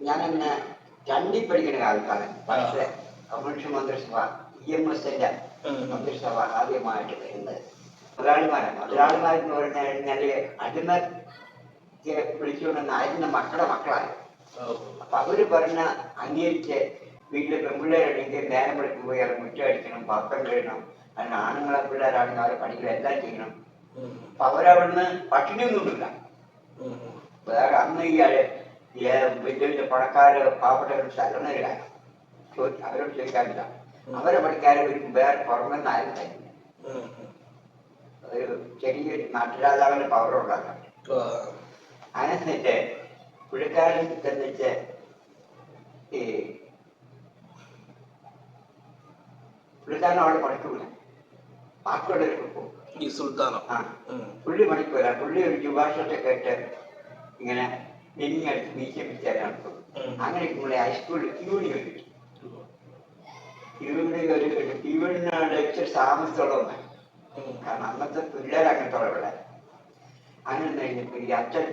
ഞാനന്ന് രണ്ടിൽ പഠിക്കുന്ന കാലത്താണ് പക്ഷേ കമ്മ്യൂണിസ്റ്റ് മന്ത്രിസഭ EMSന്റെ മന്ത്രിസഭ ആദ്യമായിട്ട് വരുന്നത്. മുതലാളിമാരെന്ന് പറഞ്ഞാൽ അടിമയെ വിളിച്ചുകൊണ്ടെന്ന് ആയിരുന്ന മക്കളായി. അപ്പൊ അവര് പറഞ്ഞ അംഗീകരിച്ച് വീട്ടിലെ പെൺപിള്ളേരുണ്ടെങ്കിൽ നേരം വിളിക്ക് പോയി അവർ മുറ്റടിക്കണം, പാത്രം കഴുകണം, അതിന് ആണുങ്ങളെ പിള്ളേരാണെങ്കിൽ അവരെ പഠിക്കണം, എല്ലാം ചെയ്യണം. അപ്പൊ അവരവിടുന്ന് പട്ടിണിയൊന്നുമില്ല. വേറെ അന്ന് ഈ വലിയ വലിയ പണക്കാര് പാവപ്പെട്ടവർ സ്ഥലങ്ങളിലാണ് അവരോട് ചോദിക്കാറില്ല. അവരെ പഠിക്കാരെ വേറെ പുറമെന്നായാലും തന്നെ ഒരു ചെറിയൊരു നാട്ടുരാജാവിന്റെ പവർ ഉണ്ടാക്കാൻ അങ്ങനെ പുള്ളിക്കാരൻ ചെന്നിട്ട് ഈ പുള്ളിക്കാരൻ അവിടെ പഠിക്കൂല, ബാക്കിയുള്ളവർക്ക് പോകും. ഈ സുൽത്താനോ? ആ, പുള്ളി പഠിക്കൂല. പുള്ളി ഒരു ശുപാർശത്തെ കേട്ട് ഇങ്ങനെ നെഞ്ഞടുത്ത് വീശിപ്പിച്ചാൽ നടത്തും. അങ്ങനെ നമ്മളെ ഹൈസ്കൂളിൽ ക്യൂണി കിട്ടി. ക്യൂണിനോട് ഇച്ചിരി താമസത്തോളം, കാരണം അന്നത്തെ പിള്ളേർ അങ്ങനത്തോളം ഇവിടെ. അങ്ങനെ കഴിഞ്ഞപ്പോ ഈ അച്ഛൻ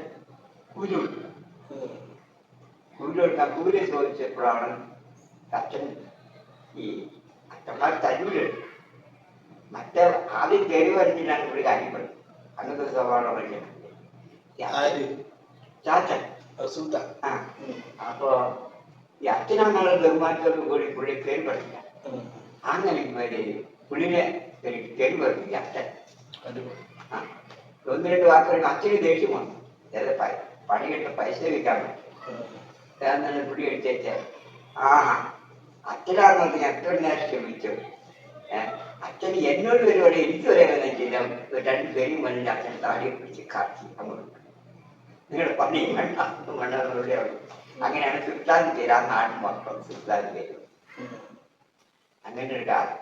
കൂലി കൊടുക്കും. കൂലി ചോദിച്ചപ്പോഴാണ് അച്ഛൻ ഈ അച്ഛന്മാർ തരൂര് മറ്റേ ആദ്യം കയറി വരഞ്ഞിട്ടാണ് ഇവിടെ കാര്യപ്പെടുന്നത്. അങ്ങനത്തെ സ്വഭാവം വലിയ ചാച്ചൻ. ആ, അപ്പോ ഈ അച്ഛനാണെന്നുള്ള ബഹുമാനത്തോട് കൂടി പുള്ളി കയറി പഠിക്കില്ല. അങ്ങനെ പുള്ളിനെ കയറി പഠിക്കും ഈ അച്ഛൻ. ആ, ഒന്ന് രണ്ട് വാക്കുകൾ അച്ഛന് ദേഷ്യം വന്നു. പണി കിട്ട പൈസ വയ്ക്കാൻ പറ്റും. പുള്ളി എടുത്തേച്ച് അച്ഛനാണെന്ന് ഞാൻ എത്ര നേരം ശ്രമിച്ചു. അച്ഛന് എന്നോട് പരിപാടി എനിക്ക് വരാമെന്ന് ചെയ്താൽ രണ്ട് പേരും വന്നിട്ട് അച്ഛൻ താടിയെ പിടിച്ച് കാച്ചി അങ്ങോട്ട് നിങ്ങളുടെ പണിയും വേണ്ട വേണ്ടെന്നുള്ളവർ. അങ്ങനെയാണ് സുൽത്താൻ പേര്, ആ നാട്ടിൽ മൊത്തം സുൽത്താൻ പേര്. അങ്ങനെ ഒരു കാലം.